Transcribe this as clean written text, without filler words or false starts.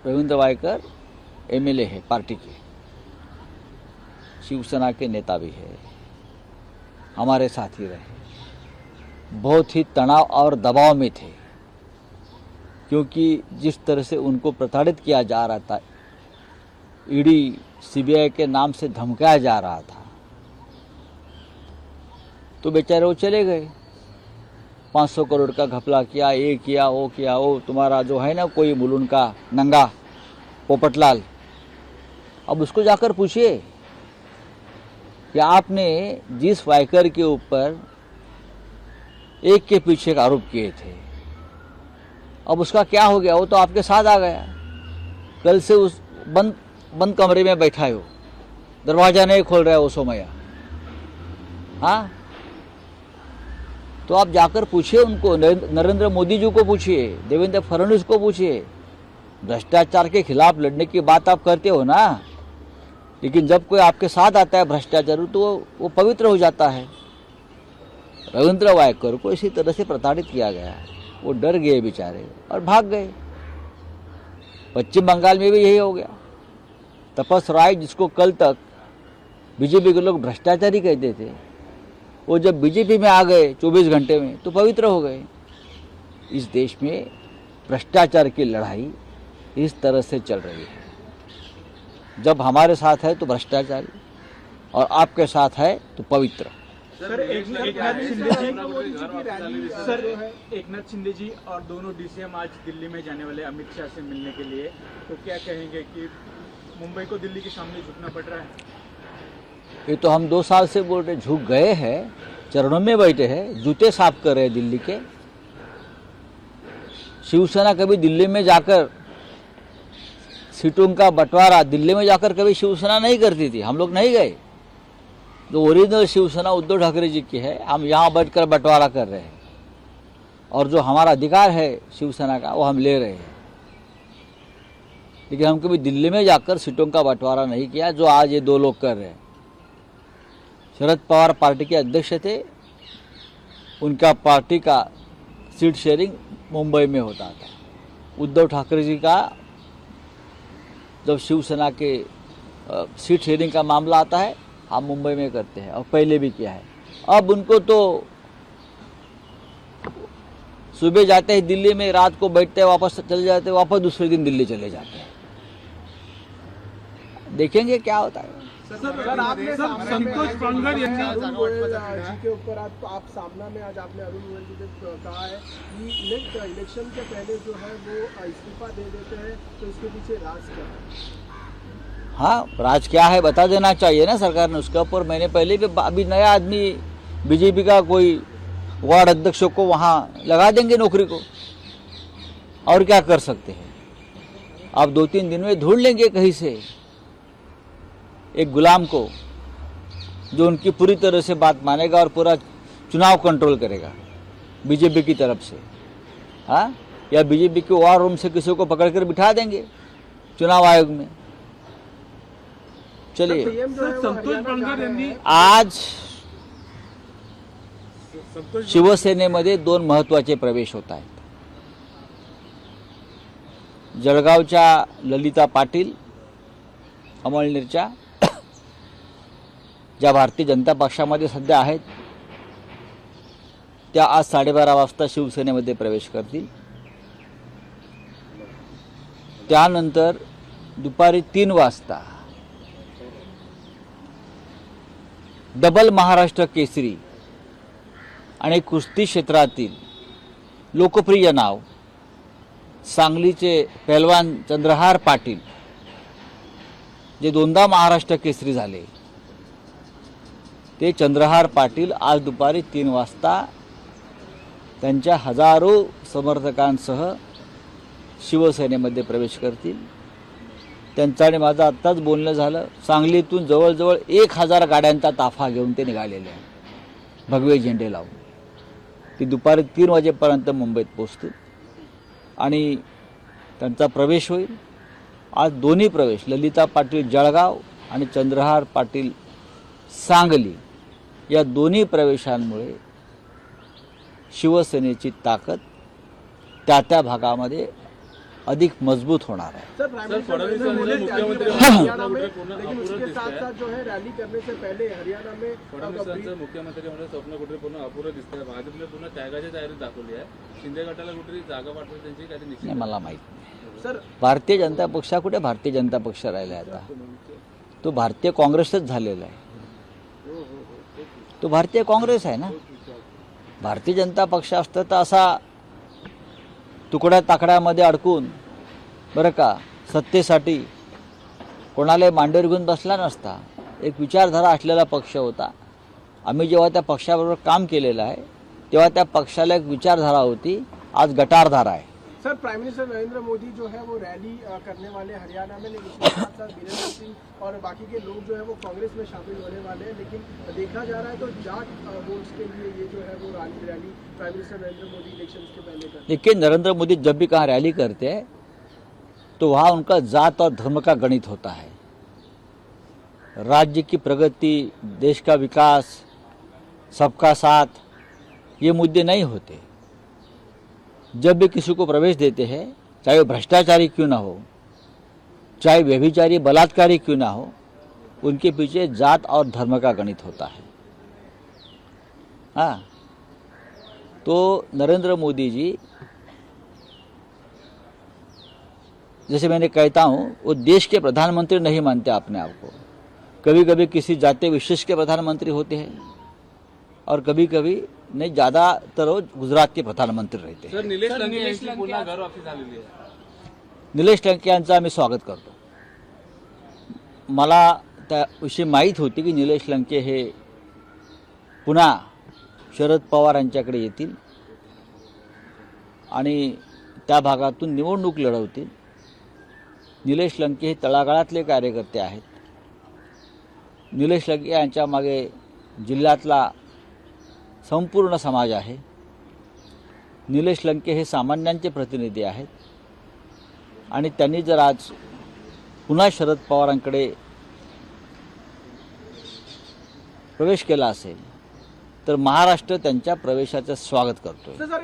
Ravindra Waikar MLA है party के, शिवसेना के नेता भी है, हमारे साथ ही रहे, बहुत ही तनाव और दबाव में थे, क्योंकि जिस तरह से उनको प्रताड़ित किया जा रहा था, ईडी सीबीआई के नाम से धमकाया जा रहा था, तो बेचारे वो चले गए। 500 करोड़ का घपला किया, ये किया, वो तुम्हारा जो है ना कोई मुलुन का नंगा पोपटलाल, अब उसको जाकर पूछिए कि आपने जिस वायकर के ऊपर एक के पीछे एक आरोप किए थे, अब उसका क्या हो गया? वो तो आपके साथ आ गया, कल से उस बंद कमरे में बैठा है, वो दरवाजा नहीं खोल रहा है वो सोमैया। हाँ, तो आप जाकर पूछिए उनको, नरेंद्र मोदी जी को पूछिए, देवेंद्र फडणवीस को पूछिए। भ्रष्टाचार के खिलाफ लड़ने की बात आप करते हो ना, लेकिन जब कोई आपके साथ आता है भ्रष्टाचार तो वो पवित्र हो जाता है। रविंद्र वायकर को इसी तरह से प्रताड़ित किया गया, वो डर गए बेचारे और भाग गए। पश्चिम बंगाल में भी यही हो गया। तपस राय, जिसको कल तक बीजेपी के लोग भ्रष्टाचारी कहते थे, वो जब बीजेपी में आ गए 24 घंटे में तो पवित्र हो गए। इस देश में भ्रष्टाचार की लड़ाई इस तरह से चल रही है, जब हमारे साथ है तो भ्रष्टाचारी और आपके साथ है तो पवित्र। सर, एकनाथ शिंदे जी और दोनों डीसीएम आज दिल्ली में जाने वाले अमित शाह से मिलने के लिए, तो क्या कहेंगे कि मुंबई को दिल्ली के सामने झुकना पड़ रहा है? ये तो हम 2 साल से बोल रहे, झुक गए हैं, चरणों में बैठे हैं, जूते साफ कर रहे हैं दिल्ली के। शिवसेना कभी दिल्ली में जाकर सीटों का बंटवारा, दिल्ली में जाकर कभी शिवसेना नहीं करती थी, हम लोग नहीं गए। जो ओरिजिनल शिवसेना उद्धव ठाकरे जी की है, हम यहाँ बैठकर बंटवारा कर रहे हैं, और जो हमारा अधिकार है शिवसेना का वो हम ले रहे हैं। लेकिन हम कभी दिल्ली में जाकर सीटों का बंटवारा नहीं किया, जो आज ये 2 लोग कर रहे हैं। शरद पवार पार्टी के अध्यक्ष थे, उनका पार्टी का सीट शेयरिंग मुंबई में होता था। उद्धव ठाकरे जी का जब शिवसेना के सीट शेयरिंग का मामला आता है, हम मुंबई में करते हैं और पहले भी किया है। अब उनको तो सुबह जाते हैं दिल्ली में, रात को बैठते हैं, वापस चले जाते हैं, वापस दूसरे दिन दिल्ली चले जाते हैं। देखेंगे क्या होता है। सर, आपने संतोष पंगड़ जी के ऊपर आप सामना में आज आपने अरुण गोयल जी ने कहा है कि इलेक्शन के पहले जो है वो इस्तीफा दे देते हैं, तो इसके पीछे राज क्या है? हाँ, राज क्या है बता देना चाहिए ना सरकार ने उसके ऊपर। मैंने पहले भी, अभी नया आदमी बीजेपी का कोई वार्ड अध्यक्षों को वहाँ लगा देंगे नौकरी को, और क्या कर सकते हैं। आप 2-3 दिन में ढूंढ लेंगे कहीं से एक गुलाम को, जो उनकी पूरी तरह से बात मानेगा और पूरा चुनाव कंट्रोल करेगा बीजेपी की तरफ से। हाँ, या बीजेपी के वार रूम से किसी को पकड़कर बिठा देंगे चुनाव आयोग में। चलिए, संतोष पंगड़ आज शिवसेनेमध्ये 2 महत्त्वाचे प्रवेश होत आहेत। जळगावच्या ललिता पाटील अमळनेरच्या, ज्या भारतीय जनता पक्षामध्ये सध्या आहेत, त्या आज 12:30 वाजता शिवसेनेमध्ये प्रवेश करतील। त्यानंतर दुपारी 3 वाजता डबल महाराष्ट्र केसरी आणि कुस्ती क्षेत्रातील लोकप्रिय नाव सांगलीचे पहलवान चंद्रहार पाटील, जे 2दा महाराष्ट्र केसरी झाले, ते चंद्रहार पाटील आज दुपारी 3 वाजता त्यांच्या हजारो समर्थकांसह शिवसेनेमध्ये प्रवेश करतील। त्यांचं आणि माझं आत्ताच बोलणं झालं, सांगलीतून जवळजवळ 1000 गाड्यांचा ताफा घेऊन ते निघालेले आहेत, भगवे झेंडे लावून। ती दुपारी 3 वाजेपर्यंत मुंबईत पोहोचतील आणि त्यांचा प्रवेश होईल। आज दोन्ही प्रवेश, ललिता पाटील जळगाव आणि चंद्रहार पाटील सांगली, या दोन्ही प्रवेशांमुळे शिवसेनेची ताकद त्या भागामध्ये अधिक मजबूत होणार आहे. Sir prime minister Fadnavis Narendra Modi यांनी मुख्यमंत्री हरियाणा में, स्वप्न लेकिन अपूर्ण उसके दिसतंय. साथ साथ जो है रैली करने से पहले हरियाणा में फडणवीसांचं मुख्यमंत्री म्हणून स्वप्न कुठे पूर्ण अपुरं दिसतंय. भाजपने पुन्हा त्यागाची तयारी दाखवली आहे. शिंदे गटाला कुठेतरी जागा पाठवून त्यांची काहीतरी निश्चित नाही, मला माहीत नाही. सर भारतीय जनता पक्ष कुठे भारतीय जनता पक्ष राहिला आहे आता? तो भारतीय काँग्रेसच झालेला आहे. तो भारतीय काँग्रेस आहे ना. भारतीय जनता पक्ष असतं तर असा तुकड्या ताकड्यामध्ये अडकून बरं का सत्तेसाठी कोणाला मांडीवर घेऊन बसला नसता. एक विचारधारा असलेला पक्ष होता. आम्ही जेव्हा त्या पक्षाबरोबर काम केलेलं आहे तेव्हा त्या पक्षाला एक विचारधारा होती, आज गटारधारा आहे. Sir prime minister Narendra Modi जो है वो रैली करने वाले हरियाणा में, लेकिन उसके साथ साथ वीरेंद्र सिंह और बाकी के लोग जो है वो कांग्रेस में शामिल होने वाले हैं. लेकिन देखा जा रहा है तो जाट वोट्स के लिए ये जो है वो rally prime minister Narendra Modi election के पहले करते हैं. लेकिन नरेंद्र मोदी जब भी कहाँ रैली करते हैं तो वहाँ उनका जात और धर्म का गणित होता है. राज्य की प्रगति, देश का विकास, सबका साथ, ये मुद्दे नहीं होते. जब भी किसी को प्रवेश देते हैं, चाहे वो भ्रष्टाचारी क्यों ना हो, चाहे व्यभिचारी बलात्कारी क्यों ना हो, उनके पीछे जात और धर्म का गणित होता है. हाँ, तो नरेंद्र मोदी जी जैसे मैंने कहता हूँ वो देश के प्रधानमंत्री नहीं मानते अपने आप को. कभी कभी किसी जाति विशेष के प्रधानमंत्री होते हैं और कभी कभी नहीं, ज़्यादातर वो गुजरात के प्रधानमंत्री रहते हैं. सर निलेश लंके यांची पुन्हा घर वापसी झालेली आहे. निलेश लंके यांचं आम्ही स्वागत करतो. मला त्याविषयी माहीत होती की निलेश लंके हे पुन्हा शरद पवार यांच्याकडे येतील आणि त्या भागातून निवडणूक लढवतील. निलेश लंके हे तळागाळातले कार्यकर्ते आहेत. निलेश लंके यांच्या मागे जिल्ह्यातला संपूर्ण समाज आहे. निलेश लंके हे सामान्यांचे प्रतिनिधी आहेत आणि त्यांनी जर आज पुन्हा शरद पवारांकडे प्रवेश केला असेल तर महाराष्ट्र त्यांच्या प्रवेशाचं स्वागत करतोय. सर